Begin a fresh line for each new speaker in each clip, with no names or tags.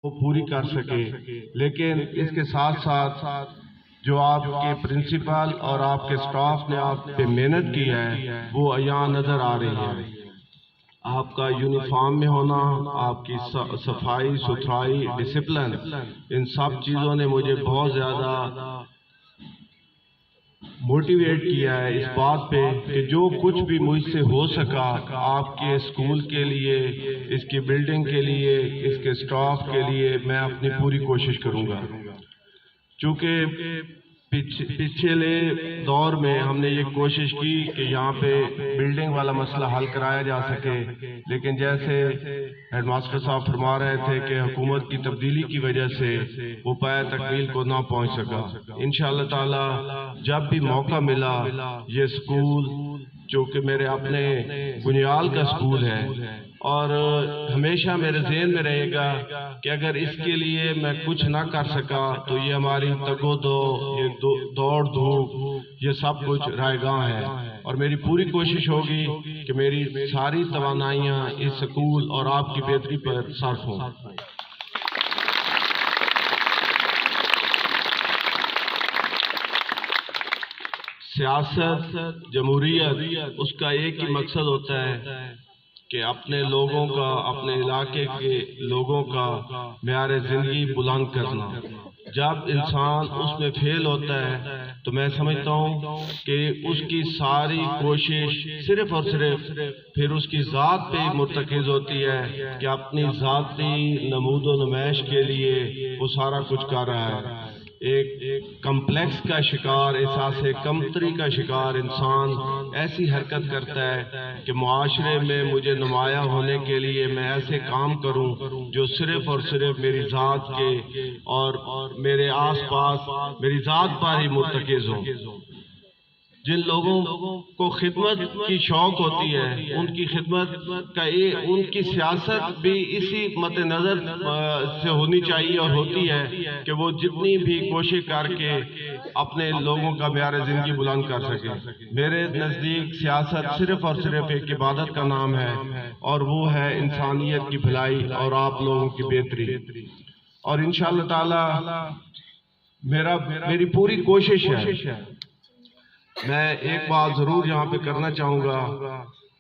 وہ پوری کر سکے، لیکن اس کے ساتھ ساتھ جو آپ کے پرنسپل اور آپ کے سٹاف نے آپ پہ محنت کی ہے وہ عیاں نظر آ رہی ہے۔ آپ کا یونیفارم میں ہونا، آپ کی صفائی ستھرائی، ڈسپلن، ان سب چیزوں نے مجھے بہت زیادہ موٹیویٹ کیا ہے اس بات پہ کہ جو کچھ بھی مجھ سے ہو سکا آپ کے اسکول کے لیے، اس کی بلڈنگ کے لیے، اس کے سٹاف کے لیے میں اپنی پوری کوشش کروں گا۔ چونکہ پچھلے دور میں ہم نے یہ کوشش کی کہ یہاں پہ بلڈنگ والا مسئلہ حل کرایا جا سکے، لیکن جیسے ہیڈ ماسٹر صاحب فرما رہے تھے کہ حکومت کی تبدیلی کی وجہ سے وہ پایہ تکمیل کو نہ پہنچ سکا۔ انشاءاللہ تعالی جب بھی موقع ملا یہ اسکول جو کہ میرے اپنے بنیال کا اسکول ہے، اور ہمیشہ میرے ذہن میں رہے گا کہ اگر اس کے لیے میں کچھ نہ کر سکا تو یہ ہماری تگ و دو، یہ دوڑ دھوپ، یہ سب کچھ رائے گاں ہے، اور میری پوری کوشش ہوگی کہ میری ساری توانائیاں اس اسکول اور آپ کی بہتری پر صرف ہوں۔ سیاست، جمہوریت، اس کا ایک ہی مقصد ہوتا ہے کہ اپنے لوگوں کا، اپنے علاقے کے لوگوں کا معیار زندگی بلند کرنا۔ جب انسان اس میں فیل ہوتا ہے تو میں سمجھتا ہوں کہ اس کی ساری کوشش صرف اور صرف پھر اس کی ذات پہ مرتکز ہوتی ہے کہ اپنی ذاتی نمود و نمائش کے لیے وہ سارا کچھ کر رہا ہے۔ ایک کمپلیکس کا شکار، احساس کمتری کا شکار انسان ایسی حرکت کرتا ہے کہ معاشرے میں مجھے نمایاں ہونے کے لیے میں ایسے کام کروں جو صرف اور صرف میری ذات کے اور میرے آس پاس میری ذات پر ہی مرتکز ہوں۔ جن لوگوں کو خدمت کی شوق ہوتی ہے ان کی خدمت کا ان کی سیاست بھی اسی مد نظر سے ہونی چاہیے اور ہوتی ہے کہ وہ جتنی بھی کوشش کر کے اپنے لوگوں کا معیار زندگی بلند کر سکے۔ میرے نزدیک سیاست صرف اور صرف ایک عبادت کا نام ہے، اور وہ ہے انسانیت کی بھلائی اور آپ لوگوں کی بہتری۔ اور انشاءاللہ تعالی میری پوری کوشش ہے۔ میں ایک بات ضرور یہاں پہ کرنا چاہوں گا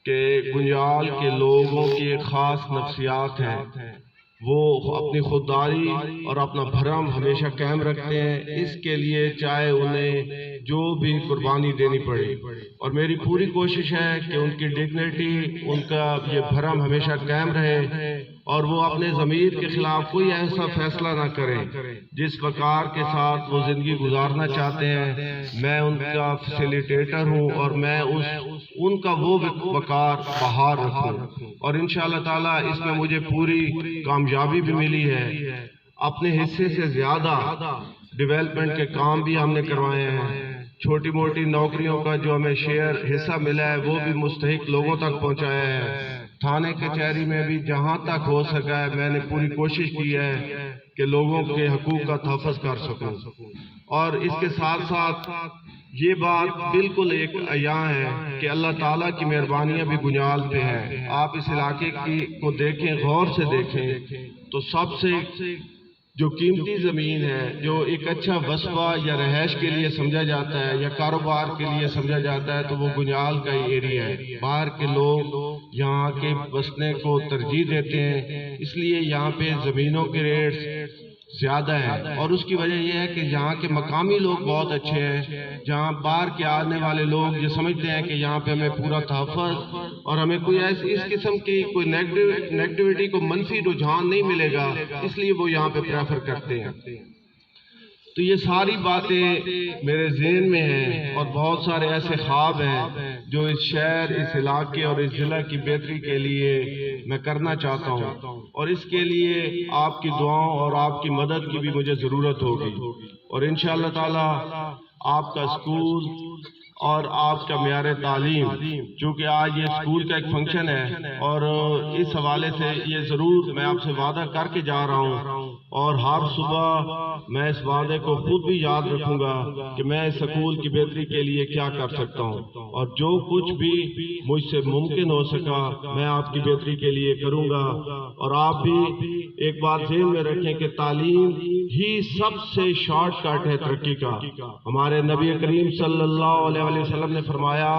کہ بنیال کے لوگوں کی ایک خاص نفسیات ہے، وہ اپنی خودداری اور اپنا بھرم ہمیشہ قائم رکھتے ہیں، اس کے لیے چاہے انہیں جو بھی قربانی دینی پڑے، اور میری پوری کوشش ہے کہ ان کی ڈگنیٹی، ان کا یہ بھرم ہمیشہ قائم رہے، اور وہ اپنے ضمیر کے خلاف کوئی ایسا فیصلہ نہ کریں جس وقار کے ساتھ وہ زندگی گزارنا چاہتے ہیں۔ میں ان کا فیسیلیٹیٹر ہوں اور میں ان کا وہ وقار بحال رکھوں، اور انشاءاللہ تعالیٰ اس میں مجھے پوری کامیابی بھی ملی ہے۔ اپنے حصے سے زیادہ ڈیولپمنٹ کے کام بھی ہم نے کروائے ہیں، چھوٹی موٹی نوکریوں کا جو ہمیں شیئر حصہ ملا ہے وہ بھی مستحق لوگوں تک پہنچایا ہے۔ تھانے کچہری میں بھی جہاں تک ہو سکا ہے میں نے پوری کوشش کی ہے کہ لوگوں کے حقوق کا تحفظ کر سکوں، اور اس کے ساتھ ساتھ یہ بات بالکل ایک عیاں ہے کہ اللہ تعالیٰ کی مہربانیاں بھی بنیال پہ ہیں۔ آپ اس علاقے کو دیکھیں، غور سے دیکھیں تو سب سے جو قیمتی زمین ہے، جو ایک اچھا وصفہ یا رہائش کے لیے سمجھا جاتا ہے یا کاروبار کے لیے سمجھا جاتا ہے تو وہ بنیال کا ہی ایریا ہے۔ باہر کے لوگ یہاں کے بسنے کو ترجیح دیتے ہیں، اس لیے یہاں پہ زمینوں کے ریٹس زیادہ ہیں، اور اس کی وجہ یہ ہے کہ یہاں کے مقامی لوگ بہت اچھے ہیں۔ جہاں باہر کے آنے والے لوگ یہ سمجھتے ہیں کہ یہاں پہ ہمیں پورا تحفظ اور ہمیں کوئی ایسی اس قسم کی کوئی نیگیٹیوٹی کو منفی رجحان نہیں ملے گا، اس لیے وہ یہاں پہ پریفر کرتے ہیں۔ تو یہ ساری باتیں میرے ذہن میں ہیں، اور بہت سارے ایسے خواب ہیں جو اس شہر، اس علاقے اور اس ضلع کی بہتری کے لیے میں کرنا چاہتا ہوں، اور اس کے لیے آپ کی دعاؤں اور آپ کی مدد کی بھی مجھے ضرورت ہوگی، اور انشاءاللہ تعالی آپ کا اسکول اور آپ کا معیار تعلیم، چونکہ آج یہ اسکول کا ایک فنکشن ہے، اور اس حوالے سے یہ ضرور میں آپ سے وعدہ کر کے جا رہا ہوں، اور ہر صبح میں اس وعدے کو خود بھی یاد رکھوں گا کہ میں اس اسکول کی بہتری کے لیے کیا کر سکتا ہوں، اور جو کچھ بھی مجھ سے ممکن ہو سکا میں آپ کی بہتری کے لیے کروں گا، اور آپ بھی ایک بات ذہن میں رکھیں کہ تعلیم ہی سب سے شارٹ کٹ ہے ترقی کا۔ ہمارے نبی کریم صلی اللہ علیہ وسلم نے فرمایا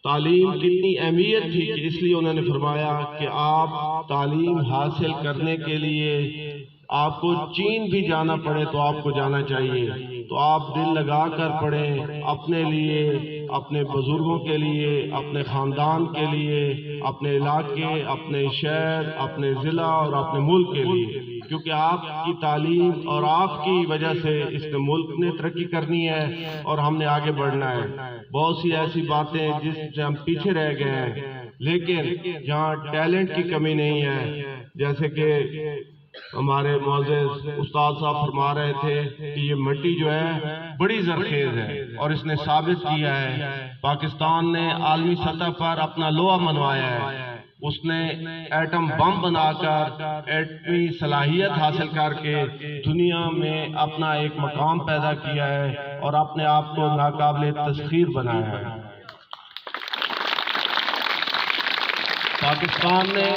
تعلیم کتنی اہمیت تھی کہ اس لیے انہوں نے فرمایا کہ آپ تعلیم حاصل کرنے کے لیے آپ کو چین بھی جانا پڑے تو آپ کو جانا چاہیے، تو آپ دل لگا کر پڑھیں، اپنے لیے، اپنے بزرگوں کے لیے، اپنے خاندان کے لیے، اپنے علاقے، اپنے شہر، اپنے ضلع اور اپنے ملک کے لیے، کیونکہ آپ کی تعلیم اور آپ کی وجہ سے اس ملک نے ترقی کرنی ہے اور ہم نے آگے بڑھنا ہے۔ بہت سی ایسی باتیں جس سے ہم پیچھے رہ گئے ہیں، لیکن یہاں ٹیلنٹ کی کمی نہیں ہے، جیسے کہ ہمارے معزز استاد صاحب فرما رہے تھے کہ یہ مٹی جو ہے بڑی زرخیز ہے اور اس نے ثابت کیا ہے، پاکستان نے عالمی سطح پر اپنا لوہا منوایا ہے، اس نے ایٹم بم بنا کر ایٹمی صلاحیت حاصل کر کے دنیا میں اپنا ایک مقام پیدا کیا ہے اور اپنے آپ کو ناقابل تسخیر بنایا ہے۔ پاکستان نے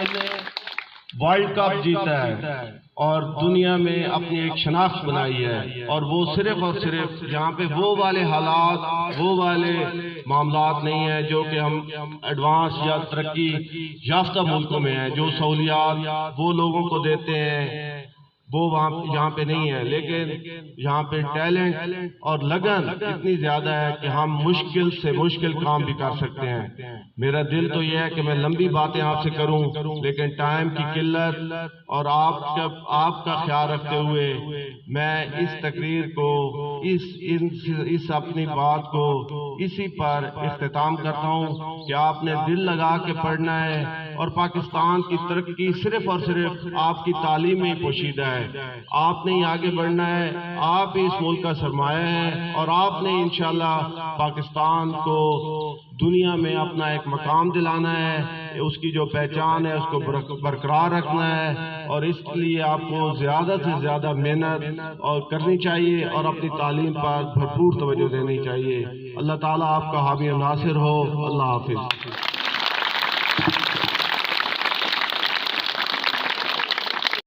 ورلڈ کپ جیتا ہے اور دنیا میں اپنی ایک شناخت بنائی ہے، اور وہ صرف اور صرف یہاں پہ وہ والے حالات، وہ والے معاملات نہیں ہیں جو کہ ہم ایڈوانس یا ترقی یافتہ ملکوں میں ہیں، جو سہولیات وہ لوگوں کو دیتے ہیں وہ یہاں پہ نہیں ہے، لیکن یہاں پہ ٹیلنٹ اور لگن اتنی زیادہ ہے کہ ہم مشکل سے مشکل کام بھی کر سکتے ہیں۔ میرا دل تو یہ ہے کہ میں لمبی باتیں آپ سے کروں، لیکن ٹائم کی قلت اور آپ کا خیال رکھتے ہوئے میں اس تقریر کو اس اپنی بات کو اسی پر اختتام کرتا ہوں کہ آپ نے دل لگا کے پڑھنا ہے، اور پاکستان کی ترقی صرف اور صرف آپ کی تعلیم میں ہی پوشیدہ ہے۔ آپ نے ہی آگے بڑھنا ہے، آپ ہی اس ملک کا سرمایہ ہیں، اور آپ نے انشاءاللہ پاکستان کو دنیا میں اپنا ایک مقام دلانا ہے، اس کی جو پہچان ہے اس کو برقرار رکھنا ہے، اور اس لیے آپ کو زیادہ سے زیادہ محنت اور کرنی چاہیے اور اپنی تعلیم پر بھرپور توجہ دینی چاہیے۔ اللہ تعالیٰ آپ کا حامی و ناصر ہو۔ اللہ حافظ۔